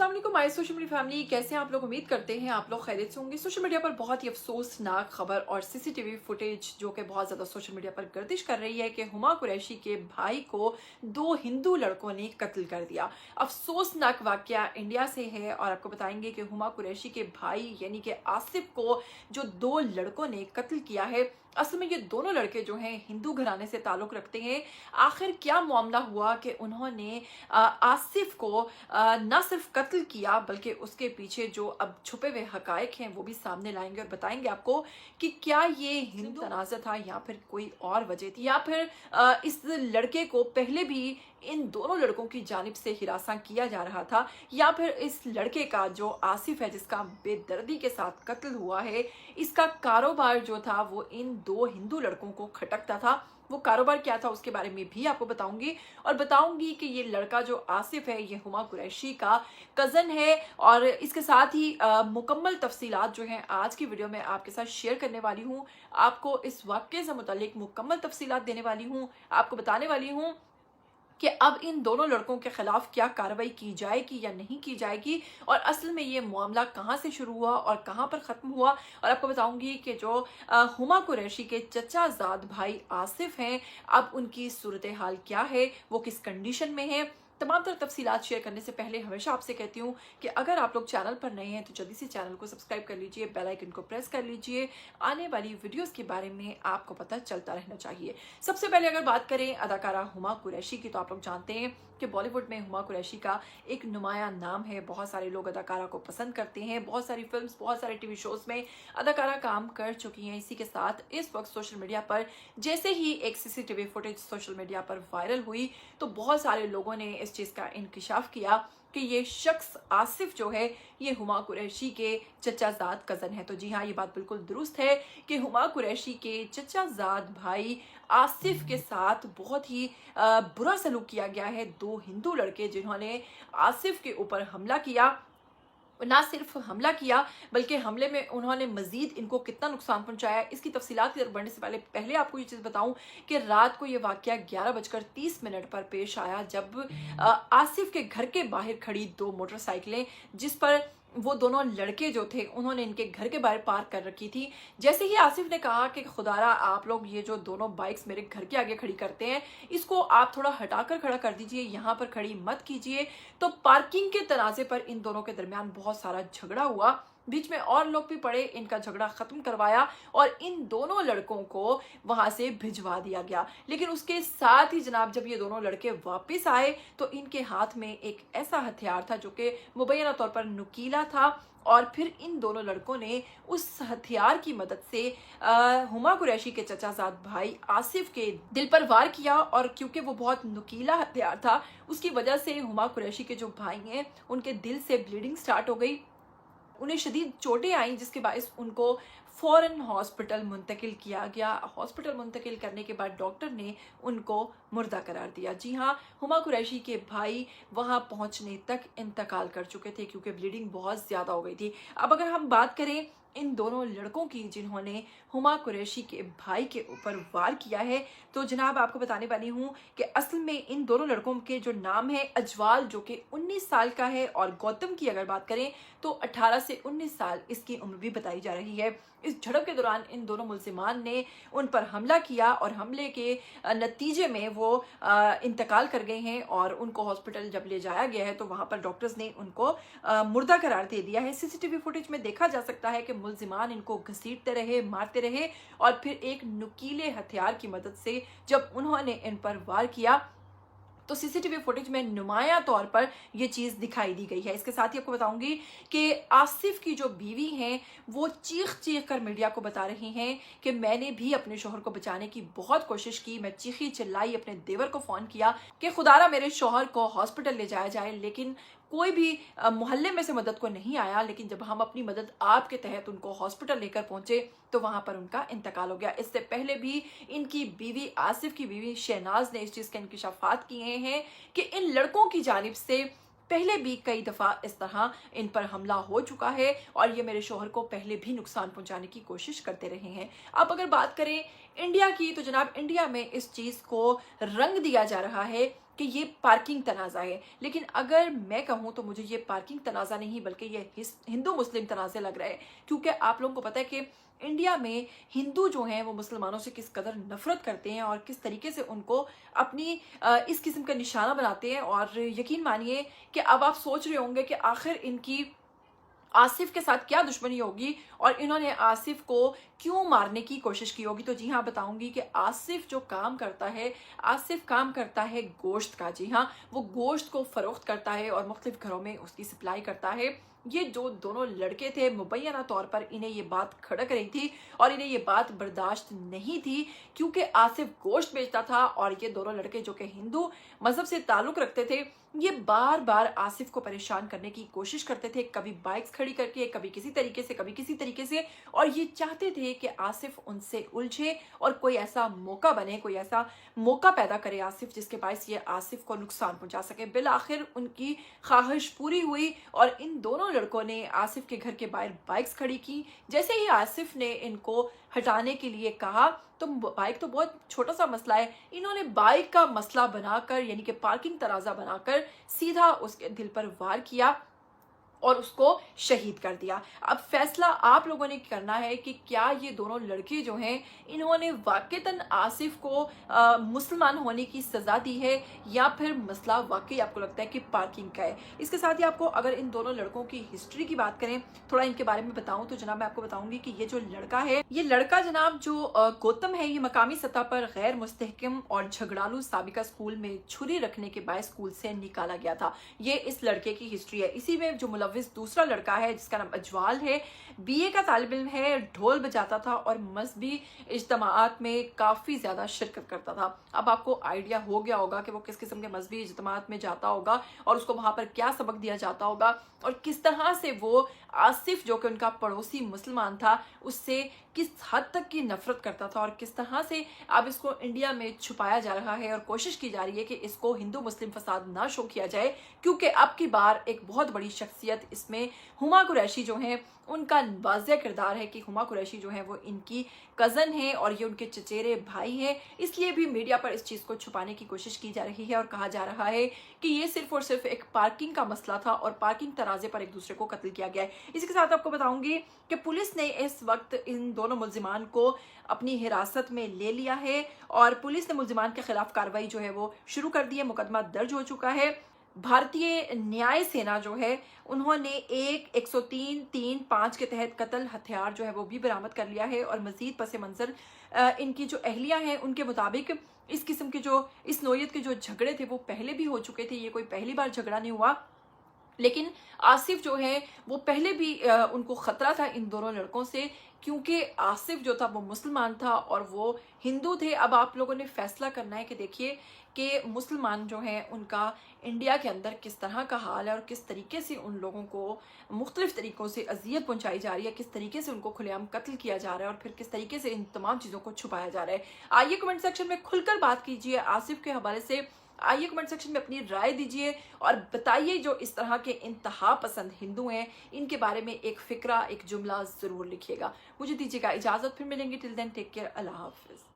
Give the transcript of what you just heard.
अस्सलाम वालेकुम my social media family, कैसे हैं आप लोग। उम्मीद करते हैं आप लोग खैरियत से होंगे। सोशल मीडिया पर बहुत ही अफसोसनाक खबर और सीसीटीवी फुटेज जो कि बहुत ज़्यादा सोशल मीडिया पर गर्दिश कर रही है कि हुमा कुरैशी के भाई को दो हिंदू लड़कों ने कत्ल कर दिया। अफसोसनाक वाकया इंडिया से है और आपको बताएंगे कि हुमा कुरैशी के भाई यानी कि आसिफ को जो दो लड़कों ने कत्ल किया है, असल में ये दोनों लड़के जो हैं हिंदू घराने से ताल्लुक़ रखते हैं। आखिर क्या मामला हुआ कि उन्होंने आसिफ को न सिर्फ कत्ल किया बल्कि उसके पीछे जो अब छुपे हुए हकायक हैं वो भी सामने लाएंगे और बताएंगे आपको कि क्या ये हिंदू तनाज़ा था या फिर कोई और वजह थी, या फिर इस लड़के को पहले भी इन दोनों लड़कों की जानिब से हिरासा किया जा रहा था, या फिर इस लड़के का जो आसिफ है जिसका बेदर्दी के साथ कत्ल हुआ है, इसका कारोबार जो था वो इन दो हिंदू लड़कों को खटकता था। वो कारोबार क्या था उसके बारे में भी आपको बताऊंगी और बताऊंगी कि ये लड़का जो आसिफ है ये हुमा कुरैशी का कज़न है। और इसके साथ ही मुकम्मल तफसीलात जो हैं आज की वीडियो में आपके साथ शेयर करने वाली हूँ। आपको इस वाक़ये से मुतालिक मुकम्मल तफसीलात देने वाली हूँ, आपको बताने वाली हूँ कि अब इन दोनों लड़कों के खिलाफ क्या कार्रवाई की जाएगी या नहीं की जाएगी, और असल में ये मामला कहाँ से शुरू हुआ और कहाँ पर ख़त्म हुआ। और आपको बताऊंगी कि जो हुमा कुरैशी के चचाजाद भाई आसिफ हैं, अब उनकी सूरत हाल क्या है, वो किस कंडीशन में है। तमाम तरह तफसीलात शेयर करने से पहले हमेशा आपसे कहती हूँ कि अगर आप लोग चैनल पर नए हैं तो जल्दी से चैनल को सब्सक्राइब कर लीजिए, बेल आइकन को प्रेस कर लीजिए। आने वाली वीडियोस के बारे में आपको पता चलता रहना चाहिए। सबसे पहले अगर बात करें अदाकारा हुमा कुरैशी की, तो आप लोग जानते हैं कि बॉलीवुड में हुमा कुरैशी का एक नुमायां नाम है। बहुत सारे लोग अदाकारा को पसंद करते हैं, बहुत सारी फिल्म्स, बहुत सारे टीवी शोज में अदाकारा काम कर चुकी हैं। इसी के साथ इस वक्त सोशल मीडिया पर जैसे ही एक सीसीटीवी फुटेज सोशल मीडिया पर वायरल हुई तो बहुत सारे लोगों ने इस चीज़ का इंकिशाफ किया कि ये शख्स आसिफ जो है ये हुमा कुरैशी के चचाजाद कज़न है। तो जी हाँ, ये बात बिल्कुल दुरुस्त है कि हुमा कुरैशी के चचाजाद भाई आसिफ के साथ बहुत ही बुरा सलूक किया गया है। दो हिंदू लड़के जिन्होंने आसिफ के ऊपर हमला किया, ना सिर्फ हमला किया बल्कि हमले में उन्होंने मजीद इनको कितना नुकसान पहुंचाया, इसकी तफसीलात की तरफ बढ़ने से पहले आपको ये चीज़ बताऊं कि रात को ये वाकया 11:30 पर पेश आया जब आसिफ के घर के बाहर खड़ी दो मोटरसाइकिलें जिस पर वो दोनों लड़के जो थे उन्होंने इनके घर के बाहर पार्क कर रखी थी। जैसे ही आसिफ ने कहा कि खुदारा आप लोग ये जो दोनों बाइक्स मेरे घर के आगे खड़ी करते हैं इसको आप थोड़ा हटाकर खड़ा कर दीजिए, यहाँ पर खड़ी मत कीजिए, तो पार्किंग के तनाज़े पर इन दोनों के दरमियान बहुत सारा झगड़ा हुआ। बीच में और लोग भी पड़े, इनका झगड़ा खत्म करवाया और इन दोनों लड़कों को वहां से भिजवा दिया गया। लेकिन उसके साथ ही जनाब जब ये दोनों लड़के वापस आए तो इनके हाथ में एक ऐसा हथियार था जो कि मुबैना तौर पर नुकीला था, और फिर इन दोनों लड़कों ने उस हथियार की मदद से हुमा कुरैशी के चचाजाद भाई आसिफ के दिल पर वार किया। और क्योंकि वो बहुत नुकीला हथियार था उसकी वजह से हुमा कुरैशी के जो भाई हैं उनके दिल से ब्लीडिंग स्टार्ट हो गई, उन्हें शदीद चोटें आई जिसके बायस उनको फ़ौरन हॉस्पिटल मुंतकिल किया गया। हॉस्पिटल मुंतकिल करने के बाद डॉक्टर ने उनको मुर्दा करार दिया। जी हाँ, हुमा कुरैशी के भाई वहां पहुंचने तक इंतकाल कर चुके थे क्योंकि ब्लीडिंग बहुत ज़्यादा हो गई थी। अब अगर हम बात करें इन दोनों लड़कों की जिन्होंने हुमा कुरैशी के भाई के ऊपर वार किया है, तो जनाब आपको बताने वाली हूँ कि असल में इन दोनों लड़कों के जो नाम है अजवाल जो कि 19 साल का है, और गौतम की अगर बात करें तो 18 से 19 साल इसकी उम्र भी बताई जा रही है। इस झड़प के दौरान इन दोनों मुल्जिमान ने उन पर हमला किया और हमले के नतीजे में वो इंतकाल कर गए हैं, और उनको हॉस्पिटल जब ले जाया गया है तो वहाँ पर डॉक्टर्स ने उनको मुर्दा करार दे दिया है। सीसीटीवी फुटेज में देखा जा सकता है कि मुल्जिमान इनको घसीटते रहे, मारते रहे, और फिर एक नुकीले हथियार की मदद से जब उन्होंने इन पर वार किया तो सीसीटीवी फुटेज में नुमाया तौर पर यह चीज़ दिखाई दी गई है। इसके साथ ही आपको बताऊंगी कि आसिफ की जो बीवी हैं वो चीख चीख कर मीडिया को बता रही हैं कि मैंने भी अपने शोहर को बचाने की बहुत कोशिश की, मैं चीखी चिल्लाई, अपने देवर को फ़ोन किया कि खुदारा मेरे शोहर को हॉस्पिटल ले जाया जाए, लेकिन कोई भी मोहल्ले में से मदद को नहीं आया। लेकिन जब हम अपनी मदद आपके तहत उनको हॉस्पिटल लेकर पहुंचे तो वहां पर उनका इंतकाल हो गया। इससे पहले भी इनकी बीवी आसिफ की बीवी शहनाज ने इस चीज़ के इंकिशाफात किए हैं कि इन लड़कों की जानिब से पहले भी कई दफ़ा इस तरह इन पर हमला हो चुका है और ये मेरे शोहर को पहले भी नुकसान पहुंचाने की कोशिश करते रहे हैं। अब अगर बात करें इंडिया की, तो जनाब इंडिया में इस चीज़ को रंग दिया जा रहा है कि ये पार्किंग तनाज़ा है। लेकिन अगर मैं कहूँ तो मुझे ये पार्किंग तनाज़ा नहीं बल्कि ये हिंदू मुस्लिम तनाज़े लग रहा है, क्योंकि आप लोगों को पता है कि इंडिया में हिंदू जो हैं वो मुसलमानों से किस कदर नफरत करते हैं और किस तरीके से उनको अपनी इस किस्म का निशाना बनाते हैं। और यकीन मानिए कि अब आप सोच रहे होंगे कि आखिर इनकी आसिफ के साथ क्या दुश्मनी होगी और इन्होंने आसिफ को क्यों मारने की कोशिश की होगी। तो जी हाँ, बताऊंगी कि आसिफ जो काम करता है, आसिफ काम करता है गोश्त का। जी हाँ, वो गोश्त को फरोख्त करता है और मुख्तलिफ घरों में उसकी सप्लाई करता है। ये जो दोनों लड़के थे, मुबैना तौर पर इन्हें ये बात खड़क रही थी और इन्हें ये बात बर्दाश्त नहीं थी, क्योंकि आसिफ गोश्त बेचता था और ये दोनों लड़के जो कि हिंदू मजहब से ताल्लुक रखते थे, ये बार बार आसिफ को परेशान करने की कोशिश करते थे, कभी बाइक्स खड़ी करके, कभी किसी तरीके से, कभी किसी तरीके से। और ये चाहते थे कि आसिफ उनसे उलझे और कोई ऐसा मौका बने, कोई ऐसा मौका पैदा करे आसिफ जिसके बायस ये आसिफ को नुकसान पहुंचा सके। बिल आखिर उनकी ख्वाहिश पूरी हुई और इन दोनों लड़कों ने आसिफ के घर के बाहर बाइक्स खड़ी की। जैसे ही आसिफ ने इनको हटाने के लिए कहा, तो बाइक तो बहुत छोटा सा मसला है, इन्होंने बाइक का मसला बनाकर, यानी कि पार्किंग तराजा बनाकर सीधा उसके दिल पर वार किया और उसको शहीद कर दिया। अब फैसला आप लोगों ने करना है कि क्या ये दोनों लड़के जो हैं इन्होंने वाकईतन आसिफ को मुसलमान होने की सज़ा दी है या फिर मसला वाकई आपको लगता है कि पार्किंग का है। इसके साथ ही आपको अगर इन दोनों लड़कों की हिस्ट्री की बात करें, थोड़ा इनके बारे में बताऊं, तो जनाब मैं आपको बताऊंगी कि ये जो लड़का है, ये लड़का जनाब जो गौतम है, ये मकामी सतह पर गैर मुस्तहकम और झगड़ालू साबिका स्कूल में छुरी रखने के बाद स्कूल से निकाला गया था। ये इस लड़के की हिस्ट्री है। इसी में जो दूसरा लड़का है जिसका नाम अजवाल है, बीए का तालिब इल्म है, ढोल बजाता था और मजहबी इज्तिमाआत में काफ़ी ज़्यादा शिरकत करता था। अब आपको आइडिया हो गया होगा कि वो किस किस्म के मजहबी इज्तिमाआत में जाता होगा और उसको वहाँ पर क्या सबक दिया जाता होगा और किस तरह से वो आसिफ जो कि उनका पड़ोसी मुसलमान था उससे किस हद तक की नफरत करता था और किस तरह से अब इसको इंडिया में छुपाया जा रहा है और कोशिश की जा रही है कि इसको हिंदू मुस्लिम फसाद ना शो किया जाए, क्योंकि अब की बार एक बहुत बड़ी शख्सियत इसमें हुमा कुरैशी जो हैं, उनका वाज़ेह किरदार है कि हुमा कुरैशी जो है वो इनकी कज़न है और ये उनके चचेरे भाई हैं। इसलिए भी मीडिया पर इस चीज़ को छुपाने की कोशिश की जा रही है और कहा जा रहा है कि ये सिर्फ और सिर्फ एक पार्किंग का मसला था और पार्किंग तराजे पर एक दूसरे को कत्ल किया गया है। इसी के साथ आपको बताऊंगी कि पुलिस ने इस वक्त इन दोनों मुल्जिमान को अपनी हिरासत में ले लिया है और पुलिस ने मुल्जिमान के खिलाफ कार्रवाई जो है वो शुरू कर दी है। मुकदमा दर्ज हो चुका है। भारतीय न्याय सेना जो है उन्होंने 103(3)(5) के तहत कत्ल हथियार जो है वो भी बरामद कर लिया है और मजीद पस मंजर इनकी जो अहलियां हैं उनके मुताबिक इस किस्म के जो इस नोयत के जो झगड़े थे वो पहले भी हो चुके थे। ये कोई पहली बार झगड़ा नहीं हुआ, लेकिन आसिफ जो है वो पहले भी उनको ख़तरा था इन दोनों लड़कों से, क्योंकि आसिफ जो था वो मुसलमान था और वो हिंदू थे। अब आप लोगों ने फैसला करना है कि देखिए कि मुसलमान जो हैं उनका इंडिया के अंदर किस तरह का हाल है और किस तरीके से उन लोगों को मुख्तलिफ तरीक़ों से अजियत पहुंचाई जा रही है, किस तरीके से उनको खुलेआम कत्ल किया जा रहा है और फिर किस तरीके से इन तमाम चीज़ों को छुपाया जा रहा है। आइए कमेंट सेक्शन में खुलकर बात कीजिए आसिफ के हवाले से। आइए कमेंट सेक्शन में अपनी राय दीजिए और बताइए जो इस तरह के इंतहा पसंद हिंदू हैं इनके बारे में एक फिक्रा, एक जुमला ज़रूर लिखिएगा। मुझे दीजिएगा इजाज़त, फिर मिलेंगे। टिल देन टेक केयर, अल्लाह हाफिज़।